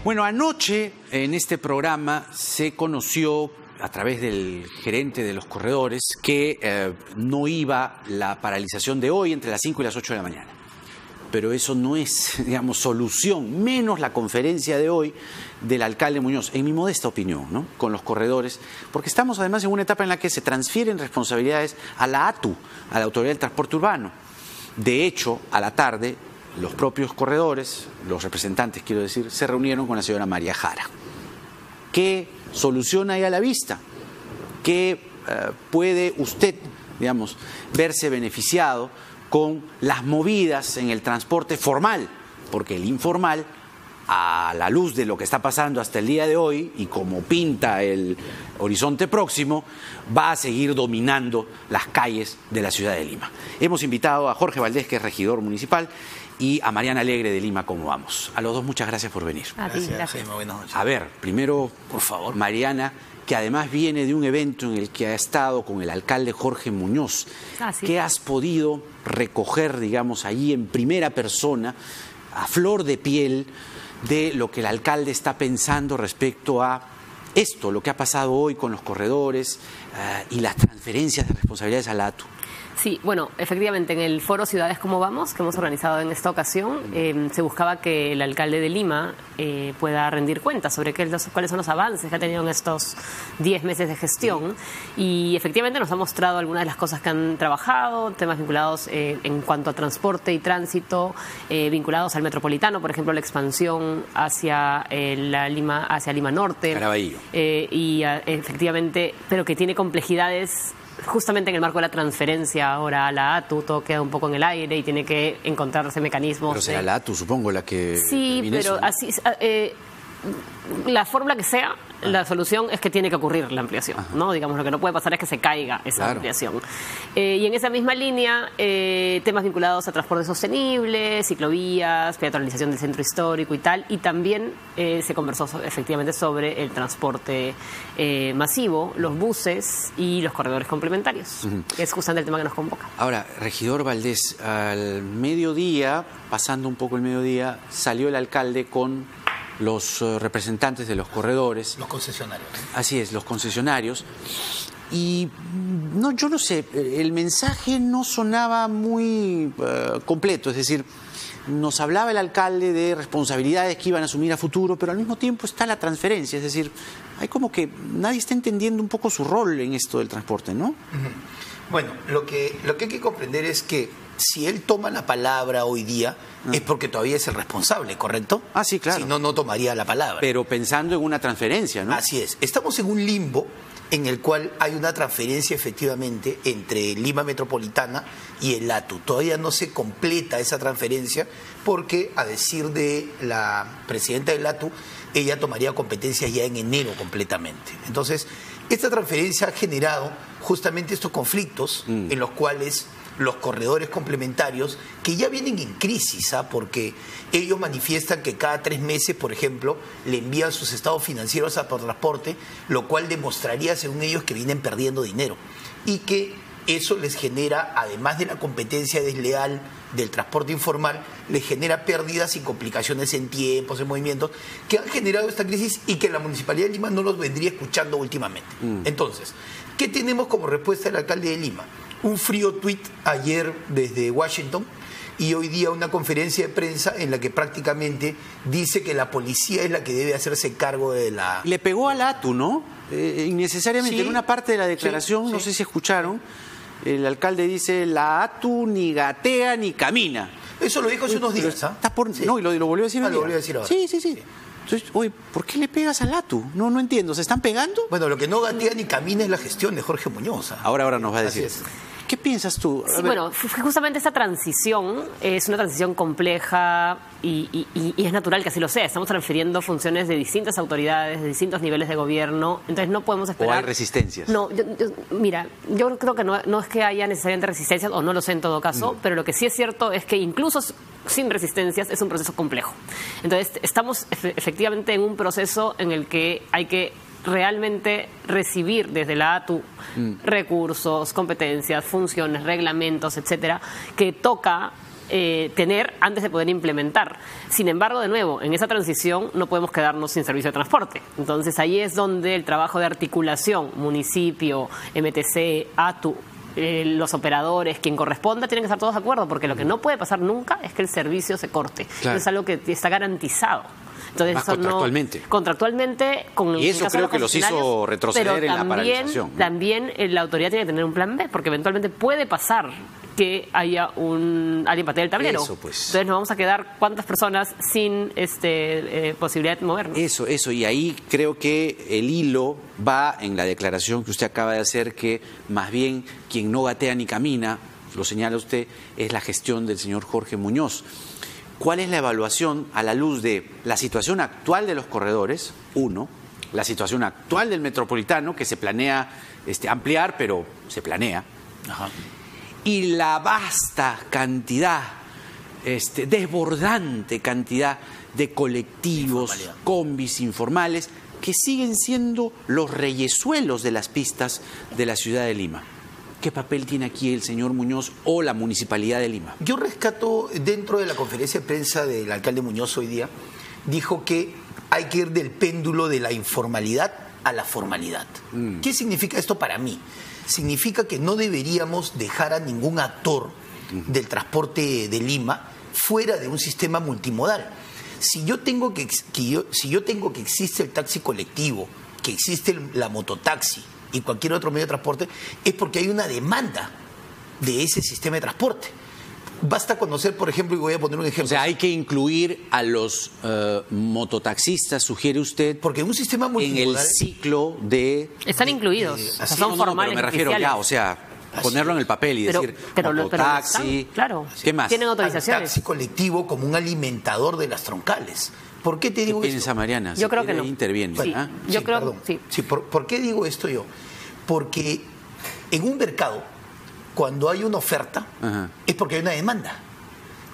Bueno, anoche en este programa se conoció a través del gerente de los corredores que no iba la paralización de hoy entre las 5 y las 8 de la mañana. Pero eso no es, digamos, solución, menos la conferencia de hoy del alcalde Muñoz, en mi modesta opinión, ¿no?, con los corredores, porque estamos además en una etapa en la que se transfieren responsabilidades a la ATU, a la Autoridad del Transporte Urbano. De hecho, a la tarde, los propios corredores, los representantes, quiero decir, se reunieron con la señora María Jara. ¿Qué solución hay a la vista? ¿Qué puede usted, digamos, verse beneficiado con las movidas en el transporte formal? Porque el informal, a la luz de lo que está pasando hasta el día de hoy y como pinta el horizonte próximo, va a seguir dominando las calles de la ciudad de Lima. Hemos invitado a Jorge Valdés, que es regidor municipal, y a Mariana Alegre de Lima Cómo Vamos. A los dos, muchas gracias por venir. A ti, gracias. Buenas noches. A ver, primero, por favor, Mariana, que además viene de un evento en el que ha estado con el alcalde Jorge Muñoz. Sí. ¿Qué has podido recoger, digamos, allí en primera persona, a flor de piel, de lo que el alcalde está pensando respecto a esto, lo que ha pasado hoy con los corredores y las transferencias de responsabilidades a la ATU? Sí, bueno, efectivamente, en el foro Ciudades Cómo Vamos, que hemos organizado en esta ocasión, se buscaba que el alcalde de Lima pueda rendir cuentas sobre cuáles son los avances que ha tenido en estos 10 meses de gestión. Y efectivamente nos ha mostrado algunas de las cosas que han trabajado, temas vinculados en cuanto a transporte y tránsito, vinculados al metropolitano, por ejemplo, la expansión hacia Lima Norte. Caraballo. Y efectivamente, pero que tiene complejidades. Justamente en el marco de la transferencia ahora a la ATU, todo queda un poco en el aire y tiene que encontrarse mecanismos. Pero será la ATU, supongo, la que... Sí, pero eso, ¿no? así... la fórmula que sea, la solución es que tiene que ocurrir la ampliación, ¿no? Digamos, lo que no puede pasar es que se caiga esa ampliación. Y en esa misma línea, temas vinculados a transporte sostenible, ciclovías, peatonalización del centro histórico y tal, y también se conversó efectivamente sobre el transporte masivo, los buses y los corredores complementarios, que es justamente el tema que nos convoca. Ahora, regidor Valdés, al mediodía, pasando un poco el mediodía, salió el alcalde con los representantes de los corredores. Los concesionarios. Así es, los concesionarios. Y no, yo no sé, el mensaje no sonaba muy completo, es decir, nos hablaba el alcalde de responsabilidades que iban a asumir a futuro, pero al mismo tiempo está la transferencia, es decir, hay como que nadie está entendiendo un poco su rol en esto del transporte, ¿no? Bueno, lo que hay que comprender es que si él toma la palabra hoy día es porque todavía es el responsable, ¿correcto? Ah, sí, claro. Si no, no tomaría la palabra. Pero pensando en una transferencia, ¿no? Así es. Estamos en un limbo en el cual hay una transferencia efectivamente entre Lima Metropolitana y el ATU. Todavía no se completa esa transferencia porque, a decir de la presidenta del ATU, ella tomaría competencias ya en enero completamente. Entonces, esta transferencia ha generado justamente estos conflictos en los cuales los corredores complementarios, que ya vienen en crisis, porque ellos manifiestan que cada 3 meses, por ejemplo, le envían sus estados financieros a transporte, lo cual demostraría, según ellos, que vienen perdiendo dinero y que eso les genera, además de la competencia desleal del transporte informal, les genera pérdidas y complicaciones en tiempos, en movimientos, que han generado esta crisis y que la Municipalidad de Lima no los vendría escuchando últimamente. Entonces, ¿qué tenemos como respuesta del alcalde de Lima? Un frío tuit ayer desde Washington y hoy día una conferencia de prensa en la que prácticamente dice que la policía es la que debe hacerse cargo de la... Le pegó al ATU, ¿no? Innecesariamente, Sí, en una parte de la declaración, sí. No sé si escucharon, el alcalde dice, la ATU ni gatea ni camina. Eso lo dijo hace unos días, ¿ah? Sí. No, y lo volvió a decir. Lo volvió a decir ahora. Sí. Entonces, oye, ¿por qué le pegas al ATU? No entiendo, ¿se están pegando? Bueno, lo que no gatea ni camina es la gestión de Jorge Muñoz. Ahora nos va a decir. Así es. ¿Qué piensas tú? Sí, bueno, justamente esta transición es una transición compleja y es natural que así lo sea. Estamos transfiriendo funciones de distintas autoridades, de distintos niveles de gobierno, entonces no podemos esperar... ¿O hay resistencias? No, mira, yo creo que no es que haya necesariamente resistencias, o no lo sé en todo caso, pero lo que sí es cierto es que incluso sin resistencias es un proceso complejo. Entonces estamos efectivamente en un proceso en el que hay que realmente recibir desde la ATU recursos, competencias, funciones, reglamentos, etcétera, que toca tener antes de poder implementar. Sin embargo, de nuevo, en esa transición no podemos quedarnos sin servicio de transporte. Entonces ahí es donde el trabajo de articulación, municipio, MTC, ATU, los operadores, quien corresponda, tienen que estar todos de acuerdo, porque lo que no puede pasar nunca es que el servicio se corte. Claro. Es algo que está garantizado. Entonces, Más eso contractualmente. Contractualmente, con Y eso el caso creo de que los hizo concesionarios, retroceder pero en la paralización, ¿no? También la autoridad tiene que tener un plan B, porque eventualmente puede pasar que haya alguien patee el tablero. Eso, pues. Entonces nos vamos a quedar cuántas personas sin posibilidad de movernos. Eso, y ahí creo que el hilo va en la declaración que usted acaba de hacer, que más bien quien no gatea ni camina, lo señala usted, es la gestión del señor Jorge Muñoz. ¿Cuál es la evaluación a la luz de la situación actual de los corredores? Uno, la situación actual del metropolitano, que se planea ampliar, pero se planea. Ajá. Y la vasta cantidad, desbordante cantidad de colectivos, combis informales, que siguen siendo los reyesuelos de las pistas de la ciudad de Lima. ¿Qué papel tiene aquí el señor Muñoz o la Municipalidad de Lima? Yo rescato, dentro de la conferencia de prensa del alcalde Muñoz hoy día, dijo que hay que ir del péndulo de la informalidad a la formalidad. ¿Qué significa esto para mí? Significa que no deberíamos dejar a ningún actor del transporte de Lima fuera de un sistema multimodal. Si yo tengo que existe el taxi colectivo, que existe la mototaxi y cualquier otro medio de transporte, es porque hay una demanda de ese sistema de transporte. Basta conocer, por ejemplo, y voy a poner un ejemplo. O sea, hay que incluir a los mototaxistas, sugiere usted, porque un sistema multimodal, en el ciclo de... Están incluidos, o sea, son formales, pero me refiero oficiales. ya, o sea, ponerlo en el papel y decir mototaxi, claro, ¿qué más? Tienen autorizaciones. al taxi colectivo como un alimentador de las troncales. ¿Por qué te digo ¿Qué esto? piensa Mariana? Yo creo que no. Interviene. Sí. ¿Ah? Yo creo, perdón. sí. Sí, ¿por qué digo esto yo? Porque en un mercado, cuando hay una oferta, Ajá. es porque hay una demanda.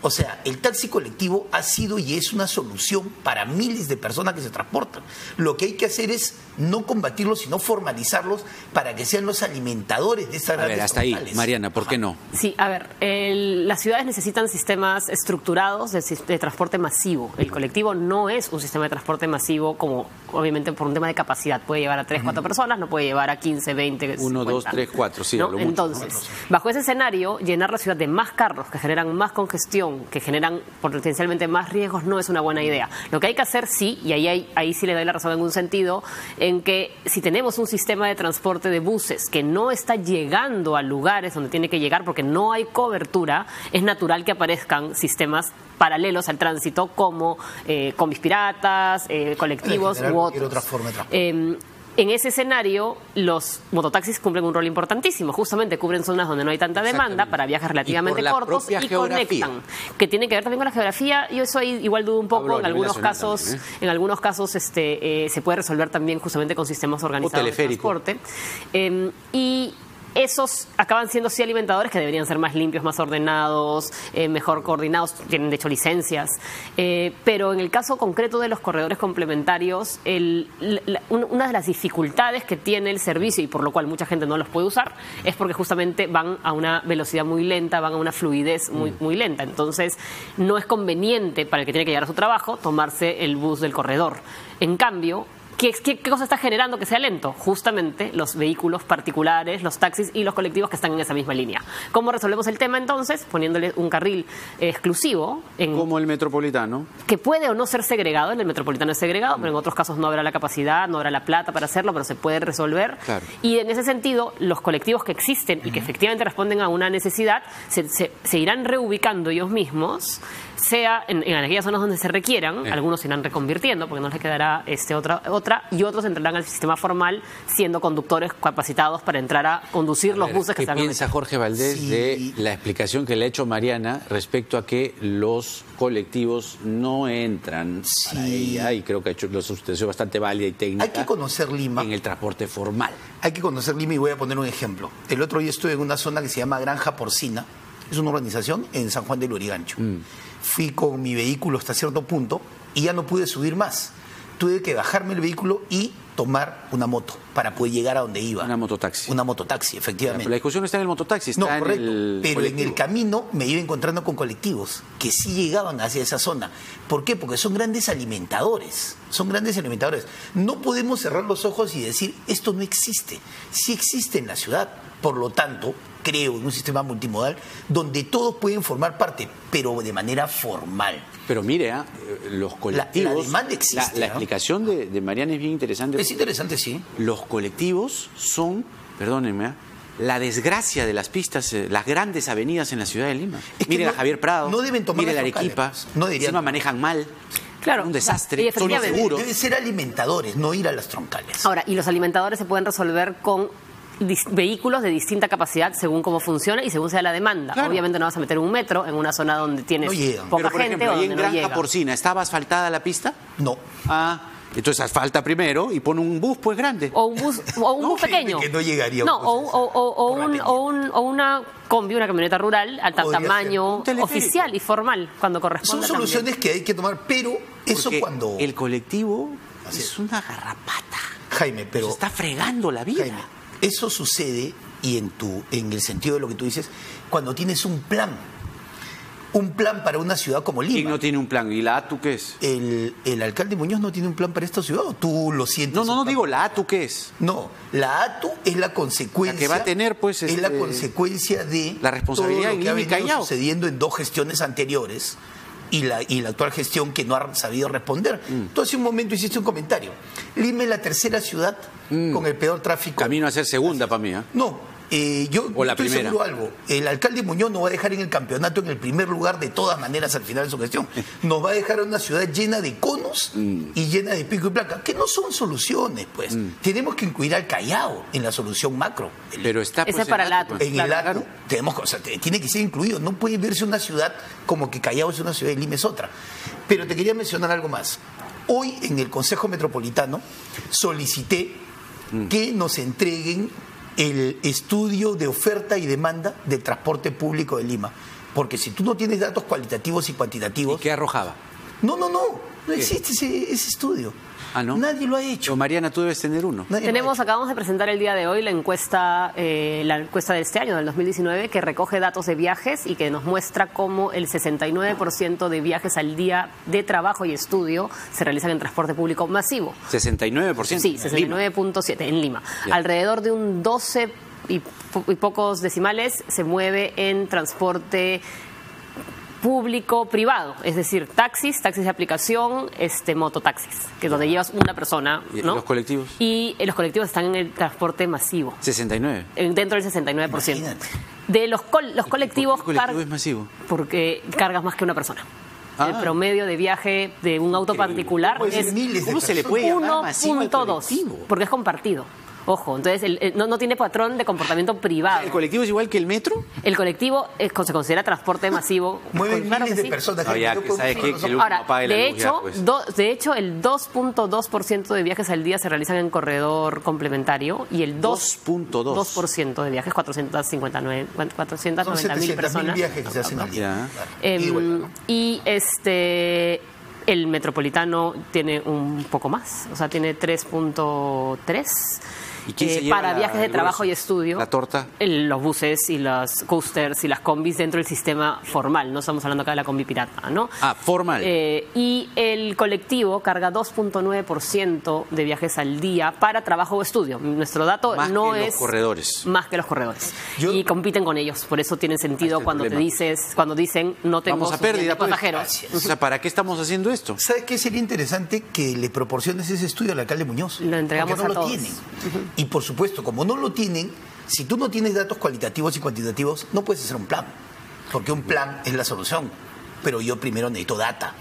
O sea, el taxi colectivo ha sido y es una solución para miles de personas que se transportan. Lo que hay que hacer es no combatirlos, sino formalizarlos para que sean los alimentadores de estas A ver, grandes hasta ahí, troncales. Mariana, ¿por qué no? Sí, a ver, las ciudades necesitan sistemas estructurados de transporte masivo. El colectivo no es un sistema de transporte masivo como, obviamente, por un tema de capacidad. Puede llevar a 3, 4 personas, no puede llevar a 15, 20, 1, 2, 50. 3, 4, sí, ¿No? a lo mucho. Entonces, bajo ese escenario, llenar la ciudad de más carros que generan más congestión, que generan potencialmente más riesgos, no es una buena idea. Lo que hay que hacer, sí, y ahí sí le doy la razón en un sentido, en que si tenemos un sistema de transporte de buses que no está llegando a lugares donde tiene que llegar porque no hay cobertura, es natural que aparezcan sistemas paralelos al tránsito como combis piratas, colectivos generar u cualquier otros. otra forma de transporte. En ese escenario, los mototaxis cumplen un rol importantísimo. Justamente cubren zonas donde no hay tanta demanda para viajes relativamente Y por la cortos propia y geografía. conectan. Que tiene que ver también con la geografía. Yo eso ahí igual dudo un poco. Hablo a En nivel algunos nacional casos, también, en algunos casos se puede resolver también justamente con sistemas organizados de teleférico. transporte. Y esos acaban siendo sí alimentadores que deberían ser más limpios, más ordenados, mejor coordinados, tienen de hecho licencias. Pero en el caso concreto de los corredores complementarios, una de las dificultades que tiene el servicio y por lo cual mucha gente no los puede usar es porque justamente van a una velocidad muy lenta, van a una fluidez muy lenta. Entonces no es conveniente para el que tiene que llegar a su trabajo tomarse el bus del corredor. En cambio, ¿qué cosa está generando que sea lento? Justamente los vehículos particulares, los taxis y los colectivos que están en esa misma línea. ¿Cómo resolvemos el tema entonces? Poniéndole un carril exclusivo. Como el metropolitano. Que puede o no ser segregado, en el metropolitano es segregado, pero en otros casos no habrá la capacidad, no habrá la plata para hacerlo, pero se puede resolver. Claro. Y en ese sentido, los colectivos que existen y que efectivamente responden a una necesidad, se irán reubicando ellos mismos, sea en aquellas zonas donde se requieran, algunos se irán reconvirtiendo, porque no les quedará otra, y otros entrarán al sistema formal siendo conductores capacitados para entrar a conducir los buses que ¿Qué están piensa Jorge Valdés de la explicación que le ha hecho Mariana respecto a que los colectivos no entran para ella? Y creo que ha hecho una sustitución bastante válida y técnica. Hay que conocer Lima. En el transporte formal. Hay que conocer Lima y voy a poner un ejemplo. El otro día estuve en una zona que se llama Granja Porcina. Es una organización en San Juan del Lurigancho. Fui con mi vehículo hasta cierto punto y ya no pude subir más. Tuve que bajarme el vehículo y tomar una moto para poder llegar a donde iba. Una mototaxi. Una mototaxi, efectivamente. Pero la discusión no está en el mototaxi, está No, en correcto. el Pero colectivo. en el camino me iba encontrando con colectivos que sí llegaban hacia esa zona. ¿Por qué? Porque son grandes alimentadores. Son grandes alimentadores. No podemos cerrar los ojos y decir, esto no existe. Sí existe en la ciudad. Por lo tanto, creo en un sistema multimodal donde todos pueden formar parte, pero de manera formal. Pero mire, los colectivos... La demanda existe, La ¿no? explicación de Mariana es bien interesante. Es interesante, sí. Los colectivos son, perdónenme, la desgracia de las pistas, las grandes avenidas en la ciudad de Lima. Es que Mire no- la Javier Prado, no deben tomar mire la las locales, Arequipa, pues. No deberían. encima manejan mal, Claro. un desastre, Y son efectivamente. inseguros. Deben ser alimentadores, no ir a las troncales. Ahora, y los alimentadores se pueden resolver con vehículos de distinta capacidad según cómo funciona y según sea la demanda. Claro. Obviamente no vas a meter un metro en una zona donde tienes No llegan. poca Pero, por gente ejemplo, o ahí donde en no Granja llega. Porcina, ¿estaba asfaltada la pista? No. Entonces asfalta primero y pone un bus pues grande. O un bus, bus pequeño. que no llegaría No, un bus por la pendiente. o una combi, una camioneta rural al Podría tamaño ser. Un teleférico. oficial y formal cuando Son corresponda. soluciones también. que hay que tomar, pero eso Porque cuando... el colectivo Así es es. una garrapata. Jaime, pero... Se está fregando la vida. Jaime, eso sucede, y en el sentido de lo que tú dices, cuando tienes un plan para una ciudad como ¿Quién Lima. no tiene un plan? ¿Y la ATU qué es? El alcalde Muñoz no tiene un plan para esta ciudad, ¿o tú lo sientes? No, un plan? digo, ¿la ATU qué es? No, la ATU es la consecuencia. La que va a tener, pues, es la consecuencia de la responsabilidad todo lo en que ha Lima y venido Callao. sucediendo en 2 gestiones anteriores y la actual gestión que no ha sabido responder. Tú hace un momento hiciste un comentario. Lima es la tercera ciudad con el peor tráfico. Camino a ser segunda para mí, ¿eh? No. Yo O la estoy primera. seguro de algo. El alcalde Muñoz nos va a dejar en el campeonato en el primer lugar de todas maneras al final de su gestión. Nos va a dejar una ciudad llena de conos y llena de pico y placa, que no son soluciones, pues. Tenemos que incluir al Callao en la solución macro. Pero está Ese pues, es para en la ATU, ATU. pues. En el Claro. ATU tiene que ser incluido. No puede verse una ciudad como que Callao es una ciudad y Lima es otra. Pero te quería mencionar algo más. Hoy en el Consejo Metropolitano solicité que nos entreguen el estudio de oferta y demanda del transporte público de Lima. Porque si tú no tienes datos cualitativos y ¿Y cuantitativos... qué arrojaba? No existe ese estudio. Ah, ¿no? Nadie lo ha Pero hecho. Mariana, tú debes tener uno. Nadie lo ha hecho. Acabamos de presentar el día de hoy la encuesta de este año, del 2019, que recoge datos de viajes y que nos muestra cómo el 69% de viajes al día de trabajo y estudio se realizan en transporte público masivo. 69%. Sí, Lima. 69.7 en Lima. Ya. Alrededor de un 12 y pocos decimales se mueve en transporte público-privado, es decir, taxis de aplicación, mototaxis, que es donde llevas una persona, ¿Y ¿no? los colectivos? Y los colectivos están en el transporte masivo, 69. dentro del 69%. Imagínate. De los colectivos, ¿Por qué el colectivo es masivo? porque cargas más que una persona. Ah. El promedio de viaje de un auto particular Puede ser es miles de ¿Cómo se le personas. puede llamar masivo al 1.2, colectivo? porque es compartido. Ojo, entonces no tiene patrón de comportamiento privado. ¿El colectivo es igual que el metro? El colectivo se considera transporte masivo. Mueven Claro miles que de sí. personas. No, ya, Yo que con- ¿sabes qué? Que el último Ahora, apague la de luz ya, hecho, pues. de hecho, el 2.2% de viajes al día se realizan en corredor complementario y el 2% de viajes, 490.000 Son 700.000 personas. viajes que se hacen al día. Ya. Claro. Igual. Y el metropolitano tiene un poco más, o sea, tiene 3.3. ¿Y quién se lleva para viajes de el trabajo grueso? y estudio. ¿La torta? Los buses y los coasters y las combis dentro del sistema formal. No estamos hablando acá de la combi pirata, ¿no? Ah, formal. Y el colectivo carga 2.9% de viajes al día para trabajo o estudio. Nuestro dato Más no que los es corredores. más que los corredores. Yo- Y compiten con ellos. Por eso tiene Ahí sentido está el cuando problema. cuando dicen no tengo Vamos a suficientes pérdida, pues. pasajeros. O sea, ¿para qué estamos haciendo esto? ¿Sabes qué sería interesante? Que le proporciones ese estudio al alcalde Muñoz. Lo entregamos porque no a lo todos. tienen. Y por supuesto, como no lo tienen, si tú no tienes datos cualitativos y cuantitativos, no puedes hacer un plan. Porque un plan es la solución. Pero yo primero necesito data.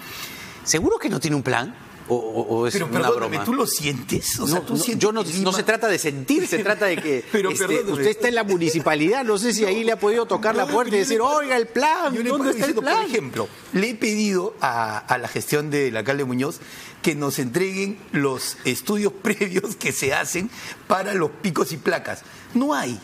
¿Seguro que no tiene un plan? ¿O es Pero una perdóname, broma? ¿tú lo sientes? O sea, ¿tú sientes yo no, que no Lima- se trata de sentir, se trata de que Pero perdóname. usted está en la municipalidad, no sé si ahí le ha podido tocar la No, puerta y pero yo decir, le paro- oiga, el plan, yo le ¿dónde paro está el diciendo, plan? Por ejemplo, le he pedido a la gestión del alcalde Muñoz que nos entreguen los estudios previos que se hacen para los picos y placas. No hay.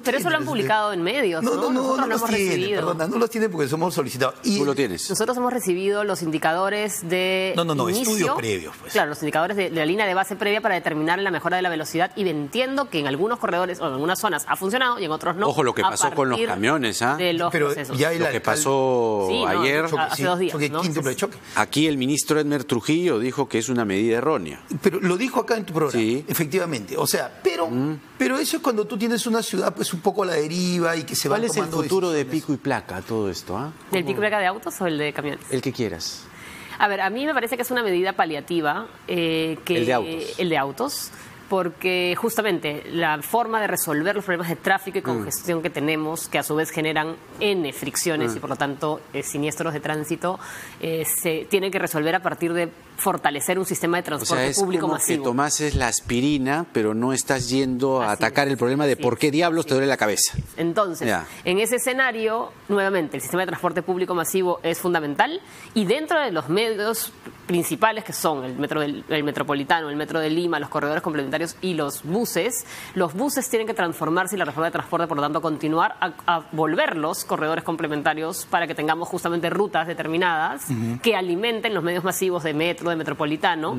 Pero eso lo han publicado en medios, ¿no? No los tiene, perdona, no los tiene porque somos solicitados. Tú lo tienes. Nosotros hemos recibido los indicadores de inicio, estudios previos. Pues. Claro, los indicadores de la línea de base previa para determinar la mejora de la velocidad, y entiendo que en algunos corredores o en algunas zonas ha funcionado y en otros no. Ojo, lo que pasó con los camiones, ¿ah? De los pero procesos. ya lo que pasó ayer. Hace 2 días. Quíntuple choque. Aquí el ministro Edmer Trujillo dijo que es una medida errónea. Pero lo dijo acá en tu programa, sí. Efectivamente. O sea, pero eso es cuando tú tienes una ciudad pues un poco a la deriva y que se va tomando ¿Cuál es el futuro de decisiones. pico y placa, todo esto? ¿Del pico y placa de autos o el de camiones? El que quieras. A ver, a mí me parece que es una medida paliativa. El de autos. El de autos. Porque justamente la forma de resolver los problemas de tráfico y congestión que tenemos, que a su vez generan N fricciones y por lo tanto siniestros de tránsito, se tiene que resolver a partir de fortalecer un sistema de transporte público como masivo. Que tomases la aspirina, pero no estás yendo a atacar el problema de por qué diablos te duele la cabeza. Entonces, en ese escenario, nuevamente, el sistema de transporte público masivo es fundamental, y dentro de los medios principales, que son el metropolitano, el metro de Lima, los corredores complementarios y los buses tienen que transformarse, y la reforma de transporte, por lo tanto, continuar a volverlos corredores complementarios para que tengamos justamente rutas determinadas que alimenten los medios masivos de metro, de metropolitano,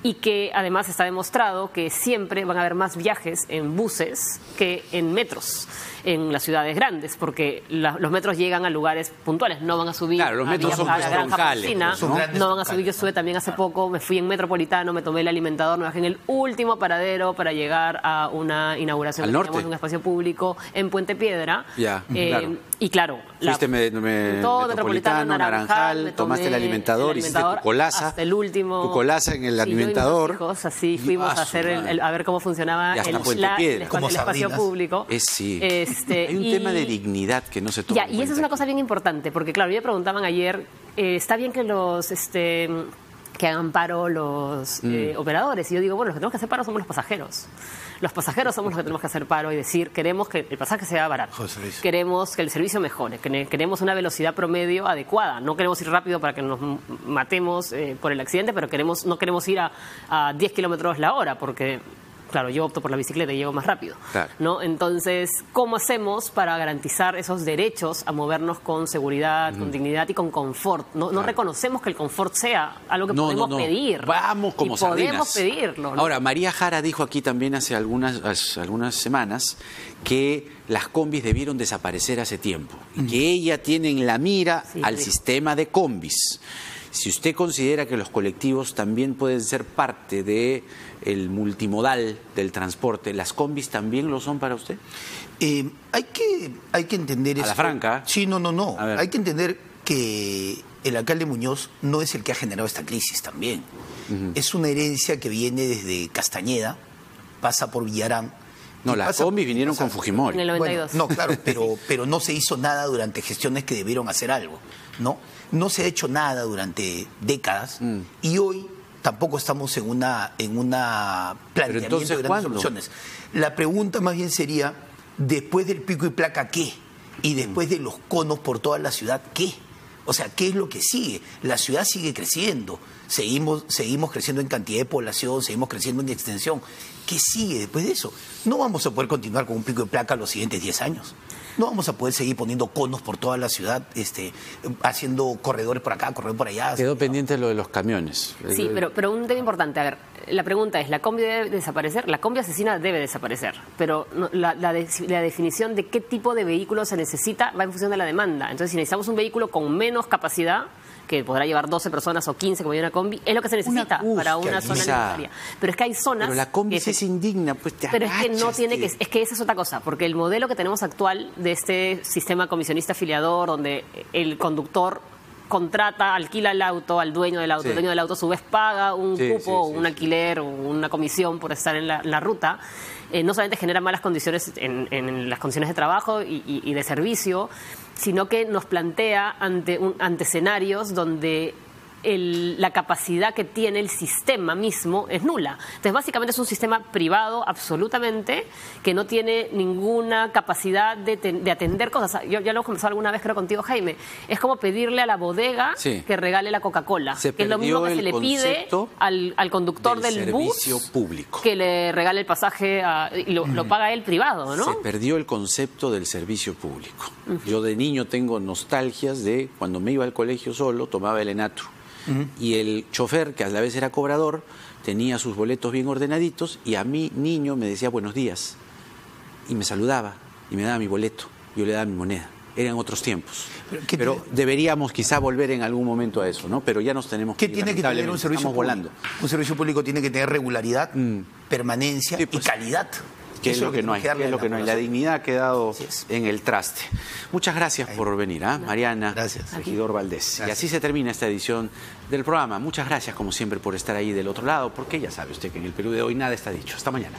y que además está demostrado que siempre van a haber más viajes en buses que en metros en las ciudades grandes, porque los metros llegan a lugares puntuales, no van a subir los metros son a la Granja Porcina, ¿no? Van a subir. Yo estuve también hace poco, me fui en Metropolitano, me tomé el Alimentador, me bajé en el último paradero para llegar a una inauguración ¿Al norte? de un espacio público en Puente Piedra. Claro. Y claro, fuiste todo Metropolitano, Naranjal, tomaste el Alimentador, hiciste tu colaza, hasta el último, tu colaza en el Alimentador. Hijos, así fuimos a hacer a ver cómo funcionaba el espacio público. Hay un tema de dignidad que no se toma en cuenta. Y esa es una cosa bien importante, porque claro, me preguntaban ayer, está bien que que hagan paro los operadores, y yo digo, bueno, los que tenemos que hacer paro somos los pasajeros. Los pasajeros somos los que tenemos que hacer paro y decir, queremos que el pasaje sea barato, queremos que el servicio mejore, queremos una velocidad promedio adecuada, no queremos ir rápido para que nos matemos por el accidente, pero no queremos ir a 10 kilómetros la hora, porque claro, yo opto por la bicicleta y llego más rápido, ¿no? Entonces, ¿cómo hacemos para garantizar esos derechos a movernos con seguridad, con dignidad y con confort? No reconocemos que el confort sea algo que podemos pedir. Vamos como sardinas. Podemos pedirlo, ¿no? Ahora, María Jara dijo aquí también hace algunas semanas que las combis debieron desaparecer hace tiempo, y que ella tiene en la mira al sistema de combis. Si usted considera que los colectivos también pueden ser parte de el multimodal del transporte, ¿las combis también lo son para usted? Hay que entender eso. A la franca. Sí, no. Hay que entender que el alcalde Muñoz no es el que ha generado esta crisis también. Es una herencia que viene desde Castañeda, pasa por Villarán. No, las combis vinieron con Fujimori. En el 92. Bueno, no, claro, pero no se hizo nada durante gestiones que debieron hacer algo, ¿no? No se ha hecho nada durante décadas y hoy tampoco estamos en una planteamiento de grandes soluciones. La pregunta más bien sería, después del pico y placa, ¿qué? Y después de los conos por toda la ciudad, ¿qué? O sea, ¿qué es lo que sigue? La ciudad sigue creciendo, seguimos creciendo en cantidad de población, seguimos creciendo en extensión. ¿Qué sigue después de eso? No vamos a poder continuar con un pico y placa los siguientes 10 años. No vamos a poder seguir poniendo conos por toda la ciudad, haciendo corredores por acá, corredores por allá. Quedó pendiente lo de los camiones. Sí, pero un tema importante. A ver, la pregunta es, ¿la combi debe desaparecer? La combi asesina debe desaparecer, pero la definición de qué tipo de vehículo se necesita va en función de la demanda. Entonces, si necesitamos un vehículo con menos capacidad, que podrá llevar 12 personas o 15 como hay una combi, es lo que se necesita para una zona necesaria. Pero es que hay zonas... Pero la combi es indigna, pues te Pero es que no tiene que... Es que esa es otra cosa, porque el modelo que tenemos actual de este sistema comisionista afiliador, donde el conductor contrata, alquila el auto al dueño del auto, el dueño del auto a su vez paga un cupo, un alquiler o una comisión por estar en la ruta, no solamente genera malas condiciones en las condiciones de trabajo y de servicio, sino que nos plantea ante escenarios donde la capacidad que tiene el sistema mismo es nula. Entonces, básicamente es un sistema privado absolutamente que no tiene ninguna capacidad de atender cosas. Yo ya lo he conversado alguna vez, creo, contigo, Jaime. Es como pedirle a la bodega que regale la Coca-Cola, que es lo mismo que se le pide al conductor del bus público, que le regale el pasaje y lo paga él privado, ¿no? Se perdió el concepto del servicio público. Yo de niño tengo nostalgias de cuando me iba al colegio solo, tomaba el Enatru. Y el chofer, que a la vez era cobrador, tenía sus boletos bien ordenaditos y a mí, niño, me decía buenos días y me saludaba y me daba mi boleto, yo le daba mi moneda. Eran otros tiempos. Pero deberíamos quizá volver en algún momento a eso, ¿no? Pero ya nos tenemos que ir. ¿Qué tiene que tener un servicio público? Volando. Un servicio público tiene que tener regularidad, permanencia y calidad. ¿Qué es lo que no hay? ¿Qué es lo que no hay? La dignidad ha quedado en el traste. Muchas gracias por venir, Mariana, Regidor Valdés. Gracias. Y así se termina esta edición del programa. Muchas gracias, como siempre, por estar ahí del otro lado, porque ya sabe usted que en el Perú de hoy nada está dicho. Hasta mañana.